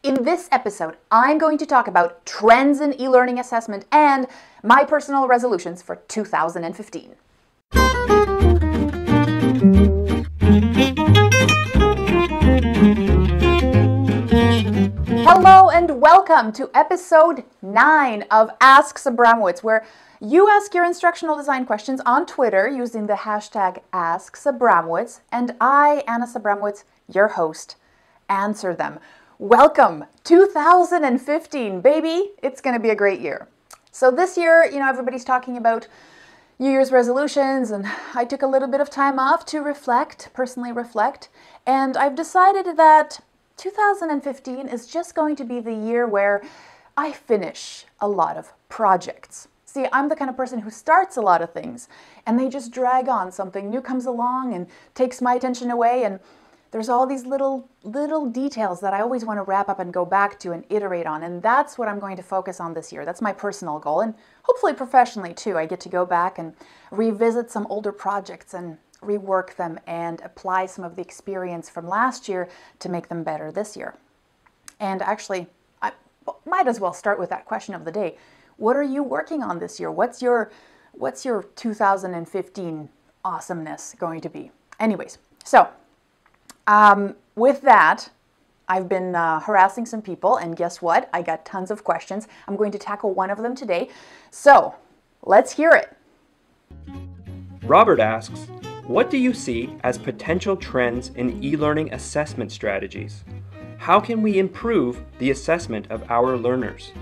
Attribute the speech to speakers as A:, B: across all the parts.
A: In this episode, I'm going to talk about trends in e-learning assessment and my personal resolutions for 2015. Hello and welcome to episode 9 of Ask Sabramowicz, where you ask your instructional design questions on Twitter using the hashtag AskSabramowicz, and I, Anna Sabramowicz, your host, answer them. Welcome, 2015, baby! It's going to be a great year. So this year, everybody's talking about New Year's resolutions, and I took a little bit of time off to personally reflect, and I've decided that 2015 is just going to be the year where I finish a lot of projects. See, I'm the kind of person who starts a lot of things, and they just drag on. Something new comes along and takes my attention away, and there's all these little details that I always want to wrap up and go back to and iterate on, and that's what I'm going to focus on this year. That's my personal goal, and hopefully professionally too. I get to go back and revisit some older projects and rework them and apply some of the experience from last year to make them better this year. And actually, I might as well start with that question of the day. What are you working on this year? What's your 2015 awesomeness going to be? Anyways, so with that, I've been harassing some people, and guess what? I got tons of questions. I'm going to tackle one of them today. So let's hear it.
B: Robert asks, what do you see as potential trends in e-learning assessment strategies? How can we improve the assessment of our learners?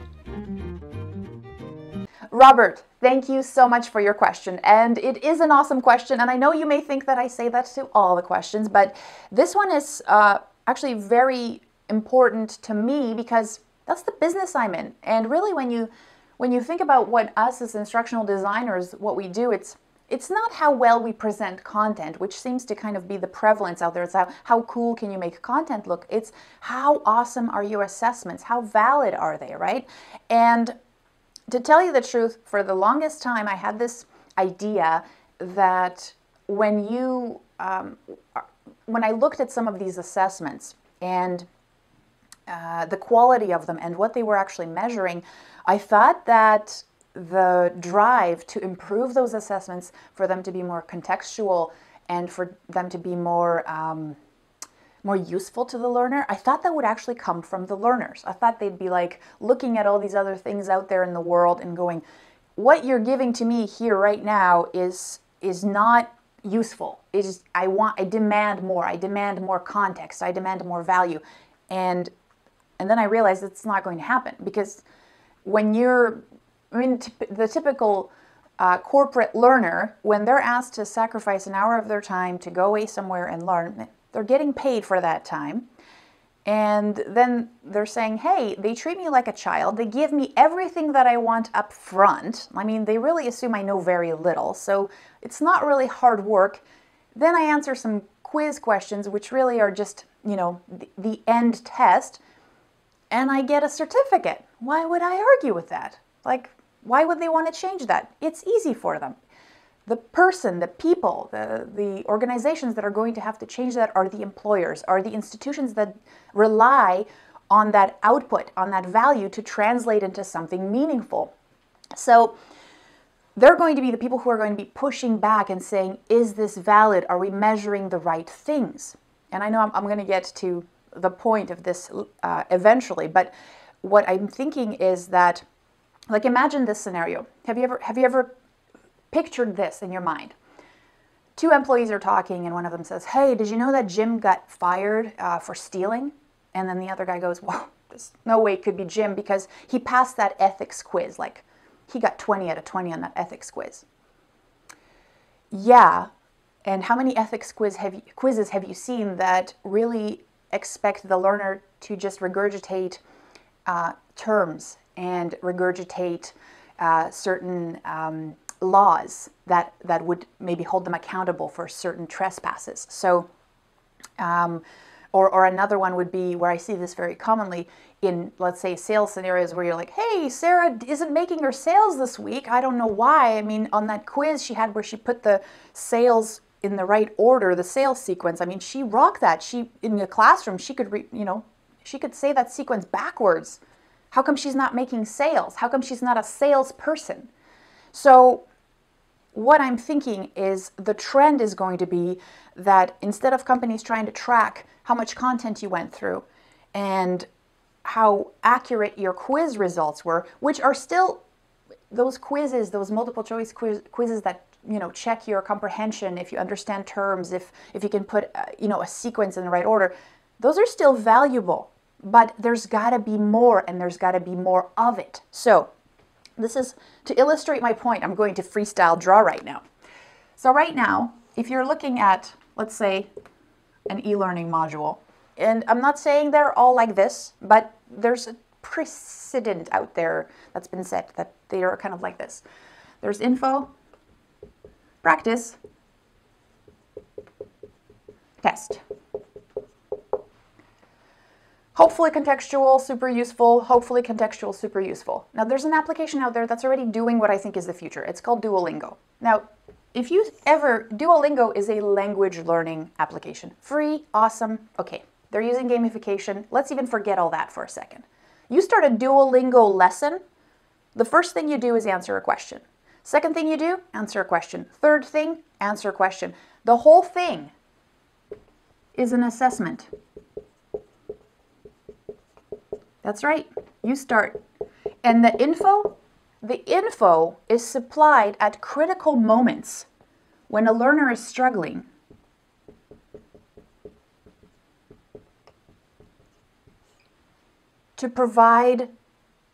A: Robert, thank you so much for your question, and it is an awesome question, and I know you may think that I say that to all the questions, but this one is actually very important to me because that's the business I'm in. And really, when you think about what us as instructional designers, what we do, it's not how well we present content, which seems to kind of be the prevalence out there. It's how cool can you make content look? It's how awesome are your assessments? How valid are they, right? And to tell you the truth, for the longest time, I had this idea that when I looked at some of these assessments and the quality of them and what they were actually measuring, I thought that the drive to improve those assessments, for them to be more contextual and for them to be more useful to the learner, I thought that would actually come from the learners. I thought they'd be like looking at all these other things out there in the world and going, what you're giving to me here right now is not useful. I demand more. I demand more context. I demand more value. And then I realized it's not going to happen, because when the typical corporate learner, when they're asked to sacrifice an hour of their time to go away somewhere and learn, they're getting paid for that time. And then they're saying, hey, they treat me like a child. They give me everything that I want up front. I mean, they really assume I know very little. So it's not really hard work. Then I answer some quiz questions, which really are just, the end test. And I get a certificate. Why would I argue with that? Like, why would they want to change that? It's easy for them. The person, the people, the organizations that are going to have to change that are the employers, are the institutions that rely on that output, on that value to translate into something meaningful. So they're going to be the people who are going to be pushing back and saying, is this valid? Are we measuring the right things? And I know I'm going to get to the point of this eventually, but what I'm thinking is that, like, imagine this scenario. Have you ever pictured this in your mind? Two employees are talking, and one of them says, hey, did you know that Jim got fired for stealing? And then the other guy goes, well, there's no way it could be Jim because he passed that ethics quiz. Like, he got 20 out of 20 on that ethics quiz. Yeah, and how many ethics quizzes have you seen that really expect the learner to just regurgitate terms and regurgitate certain laws that would maybe hold them accountable for certain trespasses? So, or another one would be, where I see this very commonly in, let's say, sales scenarios where you're like, hey, Sarah isn't making her sales this week. I don't know why. I mean, on that quiz she had where she put the sales in the right order, the sales sequence, I mean, she rocked that. She, in the classroom, she could, She could say that sequence backwards. How come she's not making sales? How come she's not a salesperson? So what I'm thinking is the trend is going to be that instead of companies trying to track how much content you went through and how accurate your quiz results were, which are still those quizzes, those multiple choice quizzes that, you know, check your comprehension, if you understand terms, if you can put, you know, a sequence in the right order, those are still valuable, but there's got to be more, and there's got to be more of it. So this is to illustrate my point. I'm going to freestyle draw right now. So right now, if you're looking at, let's say, an e-learning module, and I'm not saying they're all like this, but there's a precedent out there that's been set that they are kind of like this. There's info, practice, test. Hopefully contextual, super useful. Hopefully contextual, super useful. Now there's an application out there that's already doing what I think is the future. It's called Duolingo. Now, if you ever, Duolingo is a language learning application. Free, awesome, okay. They're using gamification. Let's even forget all that for a second. You start a Duolingo lesson, the first thing you do is answer a question. Second thing you do, answer a question. Third thing, answer a question. The whole thing is an assessment. That's right, you start. And the info is supplied at critical moments when a learner is struggling. To provide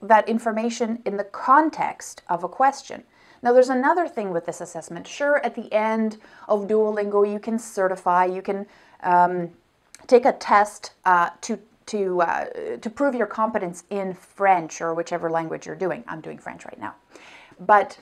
A: that information in the context of a question. Now there's another thing with this assessment. Sure, at the end of Duolingo you can certify, you can take a test to prove your competence in French or whichever language you're doing. I'm doing French right now. But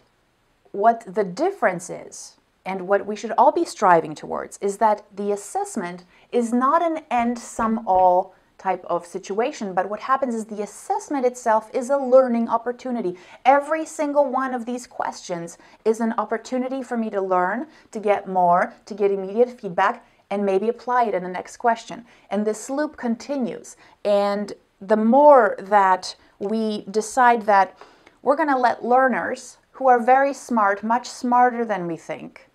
A: what the difference is, and what we should all be striving towards, is that the assessment is not an end-sum-all type of situation, but what happens is the assessment itself is a learning opportunity. Every single one of these questions is an opportunity for me to learn, to get more, to get immediate feedback, and maybe apply it in the next question. And this loop continues. And the more that we decide that we're going to let learners who are very smart, much smarter than we think,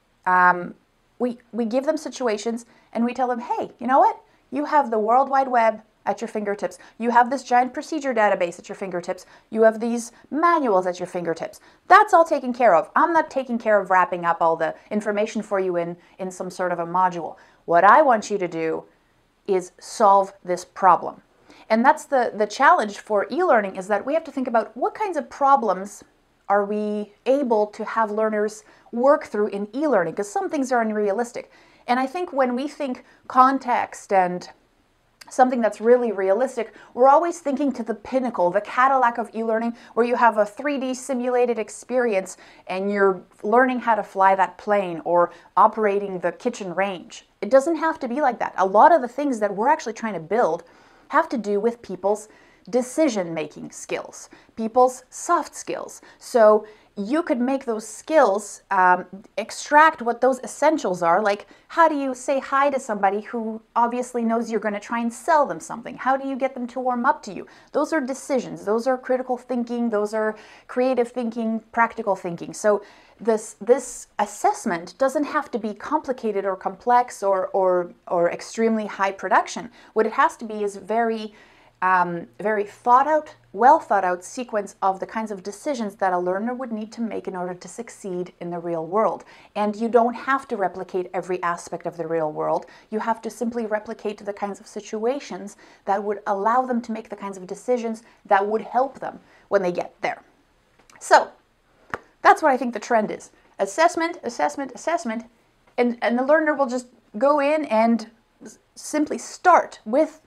A: we give them situations and we tell them, hey, you know what? You have the World Wide Web at your fingertips. You have this giant procedure database at your fingertips. You have these manuals at your fingertips. That's all taken care of. I'm not taking care of wrapping up all the information for you in some sort of a module. What I want you to do is solve this problem. And that's the challenge for e-learning, is that we have to think about what kinds of problems are we able to have learners work through in e-learning, because some things are unrealistic. And I think when we think context and something that's really realistic, we're always thinking to the pinnacle, the Cadillac of e-learning, where you have a 3D simulated experience and you're learning how to fly that plane or operating the kitchen range. It doesn't have to be like that. A lot of the things that we're actually trying to build have to do with people's decision-making skills, people's soft skills. So you could make those skills, extract what those essentials are, like how do you say hi to somebody who obviously knows you're going to try and sell them something? How do you get them to warm up to you? Those are decisions, those are critical thinking, those are creative thinking, practical thinking. So this assessment doesn't have to be complicated or complex or extremely high production. What it has to be is very thought out, well thought out sequence of the kinds of decisions that a learner would need to make in order to succeed in the real world. And you don't have to replicate every aspect of the real world. You have to simply replicate the kinds of situations that would allow them to make the kinds of decisions that would help them when they get there. So that's what I think the trend is. Assessment, assessment, assessment, and the learner will just go in and simply start with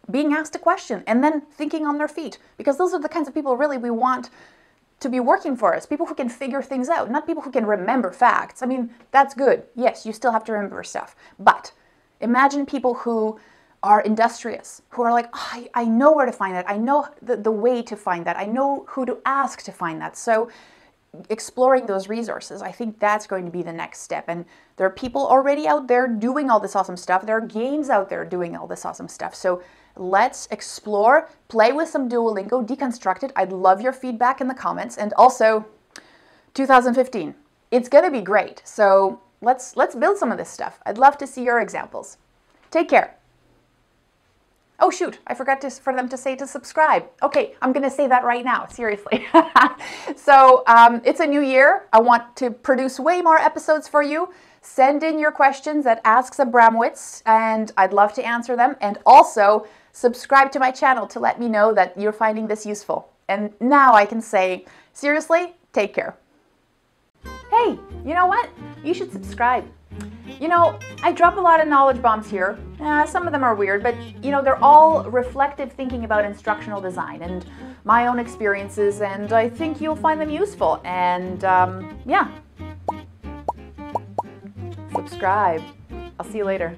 A: being asked a question and then thinking on their feet, because those are the kinds of people really we want to be working for us, people who can figure things out, not people who can remember facts. I mean, that's good. Yes, you still have to remember stuff, but imagine people who are industrious, who are like, oh, I know where to find that. I know the way to find that. I know who to ask to find that. So exploring those resources, I think that's going to be the next step. And there are people already out there doing all this awesome stuff. There are games out there doing all this awesome stuff. So Let's explore, play with some Duolingo, deconstruct it. I'd love your feedback in the comments. And also, 2015, it's going to be great. So let's build some of this stuff. I'd love to see your examples. Take care. Oh shoot, I forgot for them to say to subscribe. Okay, I'm going to say that right now, seriously. So it's a new year. I want to produce way more episodes for you. Send in your questions at Ask Sabramowicz, and I'd love to answer them. And also, subscribe to my channel to let me know that you're finding this useful. And now I can say, seriously, take care. Hey, you know what? You should subscribe. You know, I drop a lot of knowledge bombs here. Some of them are weird, but you know, they're all reflective thinking about instructional design and my own experiences, and I think you'll find them useful. And yeah, subscribe. I'll see you later.